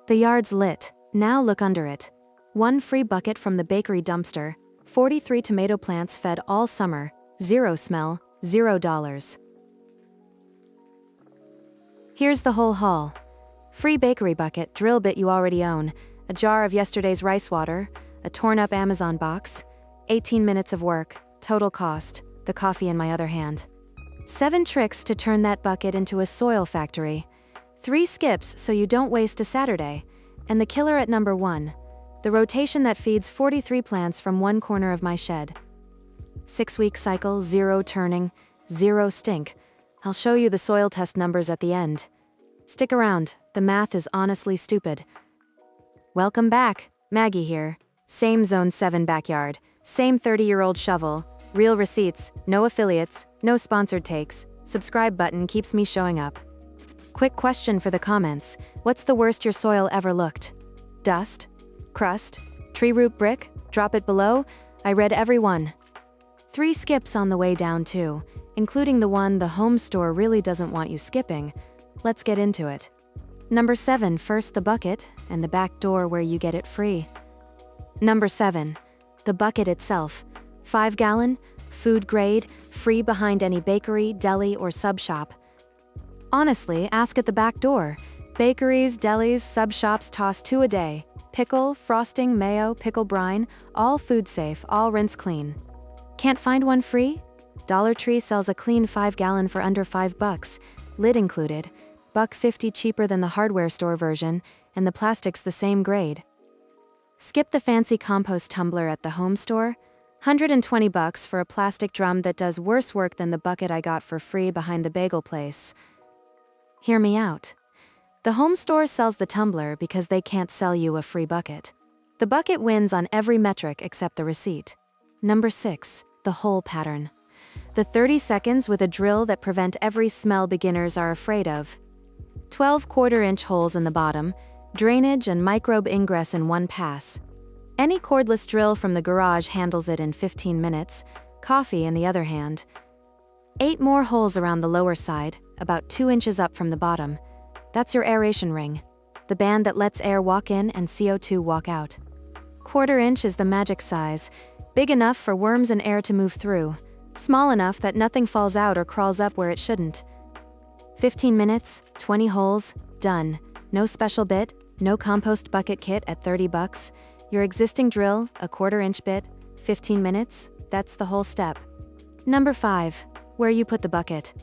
The yard's lit. Now look under it. One free bucket from the bakery dumpster, 43 tomato plants fed all summer, zero smell, $0. Here's the whole haul. Free bakery bucket, drill bit you already own, a jar of yesterday's rice water, a torn-up Amazon box, 18 minutes of work, total cost, the coffee in my other hand. 7 tricks to turn that bucket into a soil factory. 3 skips so you don't waste a Saturday. And the killer at number 1, the rotation that feeds 43 plants from one corner of my shed. 6-week cycle, 0 turning, 0 stink. I'll show you the soil test numbers at the end. Stick around, the math is honestly stupid. Welcome back, Maggie here. Same Zone 7 backyard, same 30-year-old shovel, real receipts, no affiliates, no sponsored takes, subscribe button keeps me showing up. Quick question for the comments, what's the worst your soil ever looked? Dust? Crust? Tree root brick? Drop it below? I read every one. 3 skips on the way down too, including the one the home store really doesn't want you skipping. Let's get into it. Number 7, first the bucket, and the back door where you get it free. Number 7, the bucket itself. 5-gallon, food grade, free behind any bakery, deli, or sub shop. Honestly, ask at the back door. Bakeries, delis, sub shops toss 2 a day. Pickle, frosting, mayo, pickle brine, all food safe, all rinse clean. Can't find one free? Dollar Tree sells a clean 5-gallon for under $5, lid included, $1.50 cheaper than the hardware store version, and the plastic's the same grade. Skip the fancy compost tumbler at the home store, $120 for a plastic drum that does worse work than the bucket I got for free behind the bagel place. Hear me out. The home store sells the tumbler because they can't sell you a free bucket. The bucket wins on every metric except the receipt. Number 6, the hole pattern. The 30 seconds with a drill that prevent every smell beginners are afraid of. 12 quarter-inch holes in the bottom, drainage and microbe ingress in one pass. Any cordless drill from the garage handles it in 15 minutes, coffee in the other hand. 8 more holes around the lower side, about 2 inches up from the bottom. That's your aeration ring, the band that lets air walk in and CO2 walk out. Quarter-inch is the magic size, big enough for worms and air to move through, small enough that nothing falls out or crawls up where it shouldn't. 15 minutes, 20 holes, done. No special bit, no compost bucket kit at $30. Your existing drill, a quarter-inch bit, 15 minutes, that's the whole step. Number 5, where you put the bucket.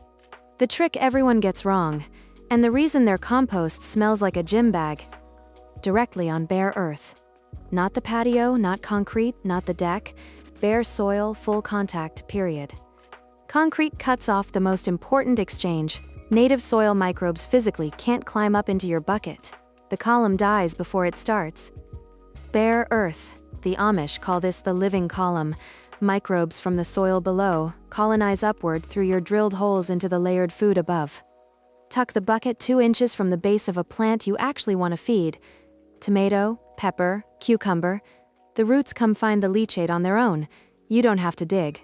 The trick everyone gets wrong, and the reason their compost smells like a gym bag. Directly on bare earth. Not the patio, not concrete, not the deck. Bare soil, full contact, period. Concrete cuts off the most important exchange. Native soil microbes physically can't climb up into your bucket. The column dies before it starts. Bare earth. The Amish call this the living column. Microbes from the soil below colonize upward through your drilled holes into the layered food above. Tuck the bucket 2 inches from the base of a plant you actually want to feed. Tomato, pepper, cucumber. The roots come find the leachate on their own. You don't have to dig.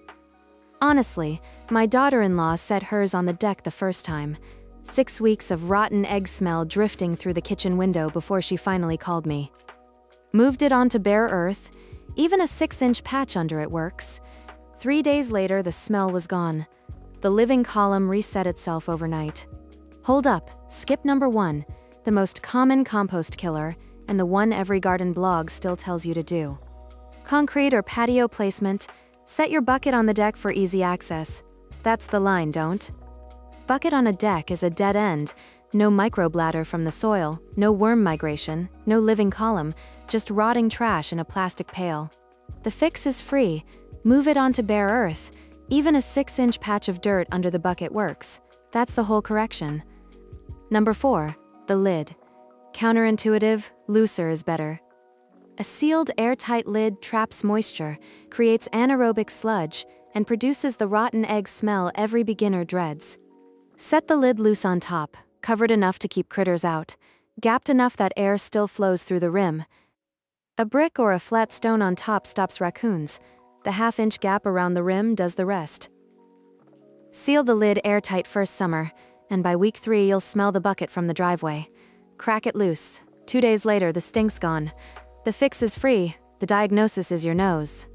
Honestly, my daughter-in-law set hers on the deck the first time. 6 weeks of rotten egg smell drifting through the kitchen window before she finally called me. Moved it onto bare earth. Even a 6-inch patch under it works. 3 days later, the smell was gone. The living column reset itself overnight. Hold up, skip number 1, the most common compost killer, and the one every garden blog still tells you to do. Concrete or patio placement. Set your bucket on the deck for easy access. That's the line, don't? Bucket on a deck is a dead end. No microbladder from the soil, no worm migration, no living column, just rotting trash in a plastic pail. The fix is free. Move it onto bare earth. Even a 6-inch patch of dirt under the bucket works. That's the whole correction. Number 4, the lid. Counterintuitive, looser is better. A sealed, airtight lid traps moisture, creates anaerobic sludge, and produces the rotten egg smell every beginner dreads. Set the lid loose on top, covered enough to keep critters out, gapped enough that air still flows through the rim. A brick or a flat stone on top stops raccoons. The half-inch gap around the rim does the rest. Seal the lid airtight first summer, and by week 3 you'll smell the bucket from the driveway. Crack it loose. 2 days later, the stink's gone. The fix is free, the diagnosis is your nose.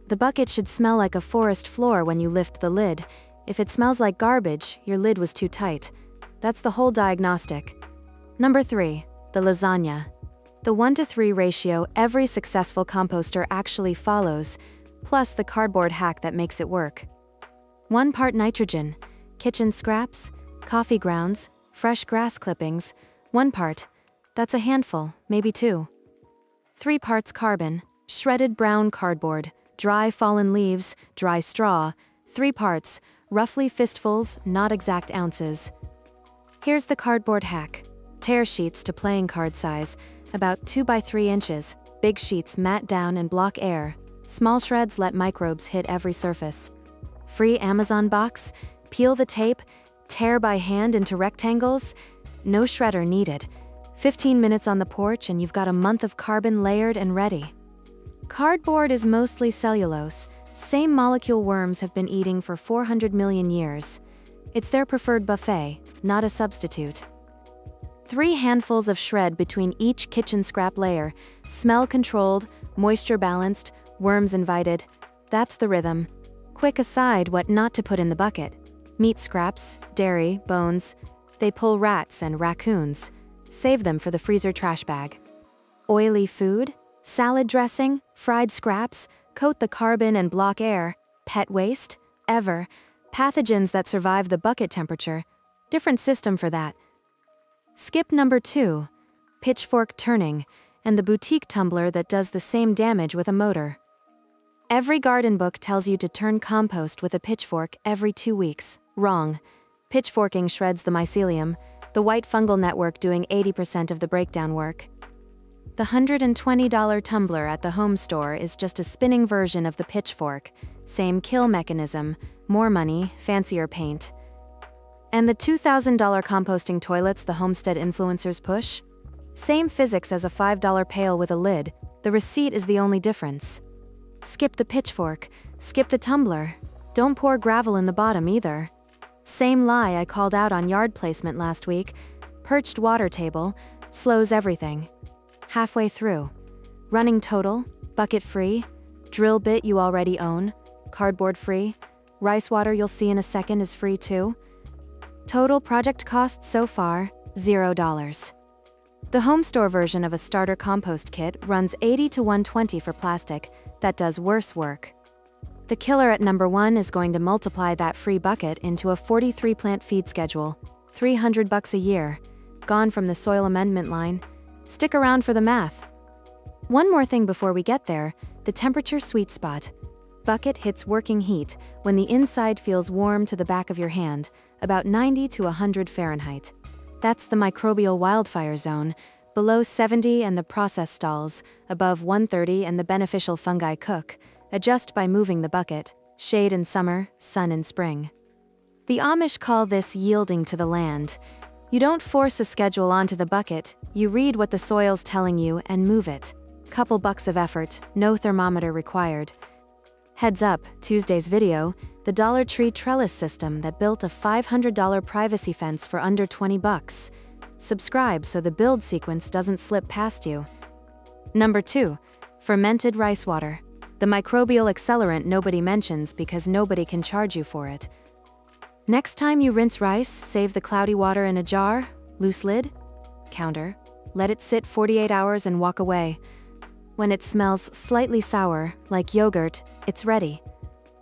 The bucket should smell like a forest floor when you lift the lid. If it smells like garbage, your lid was too tight. That's the whole diagnostic. Number 3, the lasagna. The 1-to-3 ratio every successful composter actually follows, plus the cardboard hack that makes it work. 1 part nitrogen, kitchen scraps, coffee grounds, fresh grass clippings, 1 part. That's a handful, maybe 2. 3 parts carbon, shredded brown cardboard, dry fallen leaves, dry straw, 3 parts, roughly fistfuls, not exact ounces. Here's the cardboard hack. Tear sheets to playing card size, about 2 by 3 inches. Big sheets mat down and block air. Small shreds let microbes hit every surface. Free Amazon box, peel the tape, tear by hand into rectangles. No shredder needed. 15 minutes on the porch and you've got a month of carbon layered and ready. Cardboard is mostly cellulose. Same molecule worms have been eating for 400 million years. It's their preferred buffet, not a substitute. 3 handfuls of shred between each kitchen scrap layer. Smell controlled, moisture balanced, worms invited. That's the rhythm. Quick aside, what not to put in the bucket. Meat scraps, dairy, bones. They pull rats and raccoons. Save them for the freezer trash bag. Oily food, salad dressing, fried scraps, coat the carbon and block air. Pet waste, ever. Pathogens that survive the bucket temperature. Different system for that. Skip number 2, pitchfork turning, and the boutique tumbler that does the same damage with a motor. Every garden book tells you to turn compost with a pitchfork every 2 weeks. Wrong. Pitchforking shreds the mycelium, the white fungal network doing 80% of the breakdown work. The $120 tumbler at the home store is just a spinning version of the pitchfork. Same kill mechanism, more money, fancier paint. And the $2,000 composting toilets the homestead influencers push? Same physics as a $5 pail with a lid, the receipt is the only difference. Skip the pitchfork, skip the tumbler. Don't pour gravel in the bottom either. Same lie I called out on yard placement last week. Perched water table, slows everything. Halfway through. Running total, bucket free, drill bit you already own, cardboard free, rice water you'll see in a second is free too. Total project cost so far, $0. The home store version of a starter compost kit runs $80 to $120 for plastic. That does worse work. The killer at number 1 is going to multiply that free bucket into a 43 plant feed schedule, $300 a year, gone from the soil amendment line. Stick around for the math. One more thing before we get there, the temperature sweet spot. Bucket hits working heat when the inside feels warm to the back of your hand, about 90 to 100 Fahrenheit. That's the microbial wildfire zone, below 70 and the process stalls, above 130 and the beneficial fungi cook. Adjust by moving the bucket, shade in summer, sun in spring. The Amish call this yielding to the land. You don't force a schedule onto the bucket, you read what the soil's telling you and move it. Couple bucks of effort, no thermometer required. Heads up, Tuesday's video, the Dollar Tree trellis system that built a $500 privacy fence for under $20. Subscribe so the build sequence doesn't slip past you. Number 2, fermented rice water. The microbial accelerant nobody mentions because nobody can charge you for it. Next time you rinse rice, save the cloudy water in a jar, loose lid, counter, let it sit 48 hours and walk away. When it smells slightly sour, like yogurt, it's ready.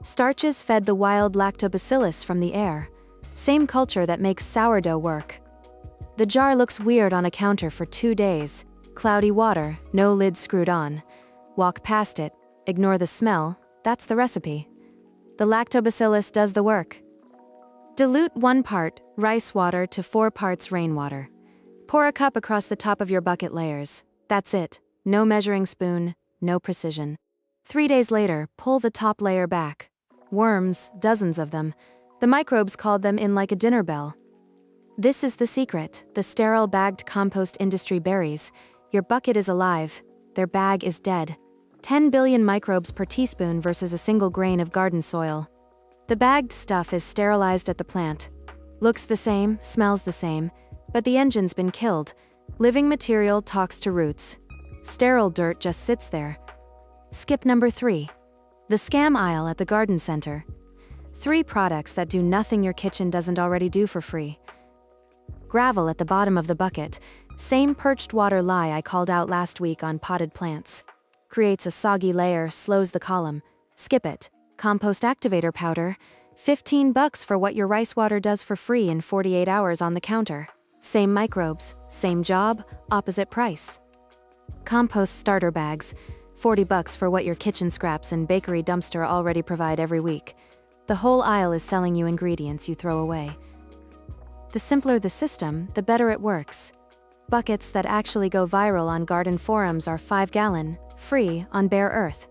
Starches fed the wild lactobacillus from the air. Same culture that makes sourdough work. The jar looks weird on a counter for 2 days. Cloudy water, no lid screwed on. Walk past it, ignore the smell, that's the recipe. The lactobacillus does the work. Dilute 1 part rice water to 4 parts rainwater. Pour a cup across the top of your bucket layers. That's it. No measuring spoon, no precision. 3 days later, pull the top layer back. Worms, dozens of them. The microbes called them in like a dinner bell. This is the secret, the sterile bagged compost industry berries. Your bucket is alive, their bag is dead. 10 billion microbes per teaspoon versus a single grain of garden soil. The bagged stuff is sterilized at the plant. Looks the same, smells the same, but the engine's been killed. Living material talks to roots. Sterile dirt just sits there. Skip number 3. The scam aisle at the garden center. 3 products that do nothing your kitchen doesn't already do for free. Gravel at the bottom of the bucket. Same perched water lie I called out last week on potted plants. Creates a soggy layer, slows the column. Skip it. Compost activator powder. $15 for what your rice water does for free in 48 hours on the counter. Same microbes, same job, opposite price. Compost starter bags. $40 for what your kitchen scraps and bakery dumpster already provide every week. The whole aisle is selling you ingredients you throw away. The simpler the system, the better it works. Buckets that actually go viral on garden forums are 5-gallon, free, on Bare Earth.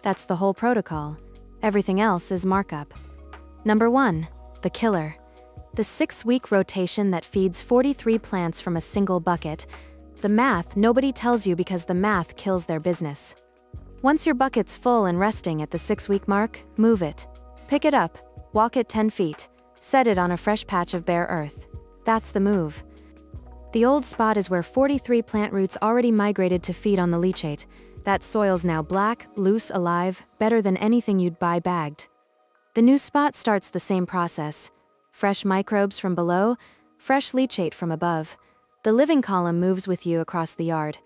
That's the whole protocol. Everything else is markup. Number 1. The killer. The 6-week rotation that feeds 43 plants from a single bucket. The math nobody tells you because the math kills their business. Once your bucket's full and resting at the 6-week mark, move it. Pick it up, walk it 10 feet, set it on a fresh patch of bare earth. That's the move. The old spot is where 43 plant roots already migrated to feed on the leachate. That soil's now black, loose, alive, better than anything you'd buy bagged. The new spot starts the same process. Fresh microbes from below, fresh leachate from above. The living column moves with you across the yard.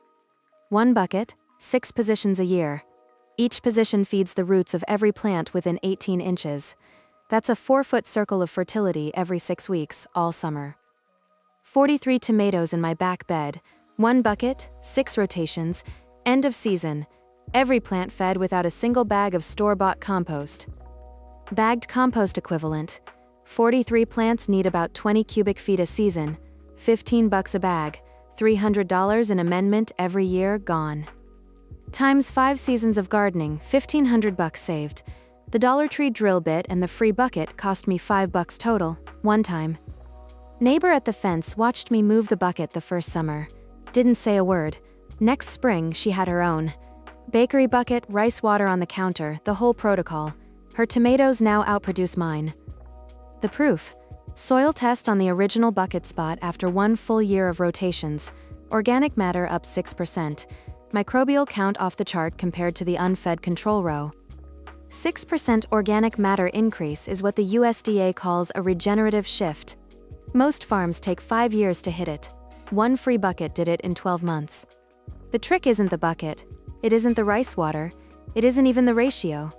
1 bucket, 6 positions a year. Each position feeds the roots of every plant within 18 inches. That's a 4-foot circle of fertility every 6 weeks, all summer. 43 tomatoes in my back bed, 1 bucket, 6 rotations, end of season. Every plant fed without a single bag of store-bought compost. Bagged compost equivalent. 43 plants need about 20 cubic feet a season. $15 a bag. $300 an amendment every year gone. Times 5 seasons of gardening, $1,500 saved. The Dollar Tree drill bit and the free bucket cost me $5 total, one time. Neighbor at the fence watched me move the bucket the first summer. Didn't say a word. Next spring, she had her own. Bakery bucket, rice water on the counter, the whole protocol. Her tomatoes now outproduce mine. The proof. Soil test on the original bucket spot after 1 full year of rotations. Organic matter up 6%. Microbial count off the chart compared to the unfed control row. 6% organic matter increase is what the USDA calls a regenerative shift. Most farms take 5 years to hit it. 1 free bucket did it in 12 months. The trick isn't the bucket. It isn't the rice water. It isn't even the ratio.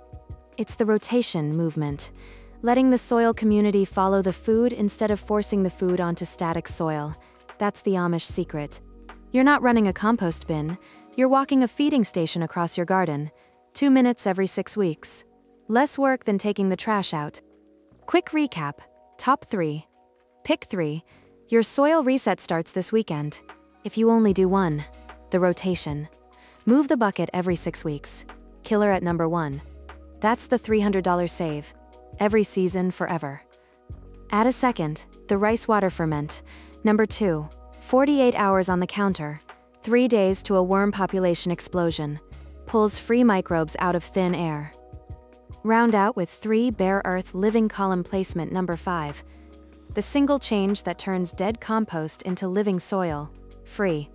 It's the rotation movement. Letting the soil community follow the food instead of forcing the food onto static soil. That's the Amish secret. You're not running a compost bin. You're walking a feeding station across your garden. 2 minutes every 6 weeks. Less work than taking the trash out. Quick recap. Top 3. Pick 3. Your soil reset starts this weekend. If you only do 1. The rotation. Move the bucket every 6 weeks. Killer at number 1. That's the $300 save. Every season, forever. Add a second. The rice water ferment. Number 2. 48 hours on the counter. 3 days to a worm population explosion. Pulls free microbes out of thin air. Round out with 3 bare earth living column placement. Number 5. The single change that turns dead compost into living soil. Free.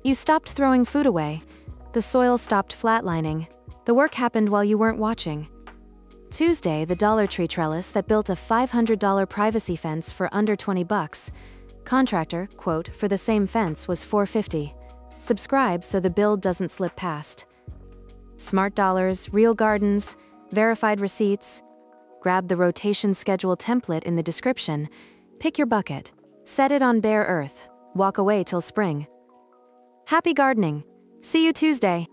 You stopped throwing food away. The soil stopped flatlining. The work happened while you weren't watching. Tuesday, the Dollar Tree trellis that built a $500 privacy fence for under $20. Contractor, quote, for the same fence was $450. Subscribe so the build doesn't slip past. Smart dollars, real gardens, verified receipts. Grab the rotation schedule template in the description. Pick your bucket. Set it on bare earth. Walk away till spring. Happy gardening. See you Tuesday.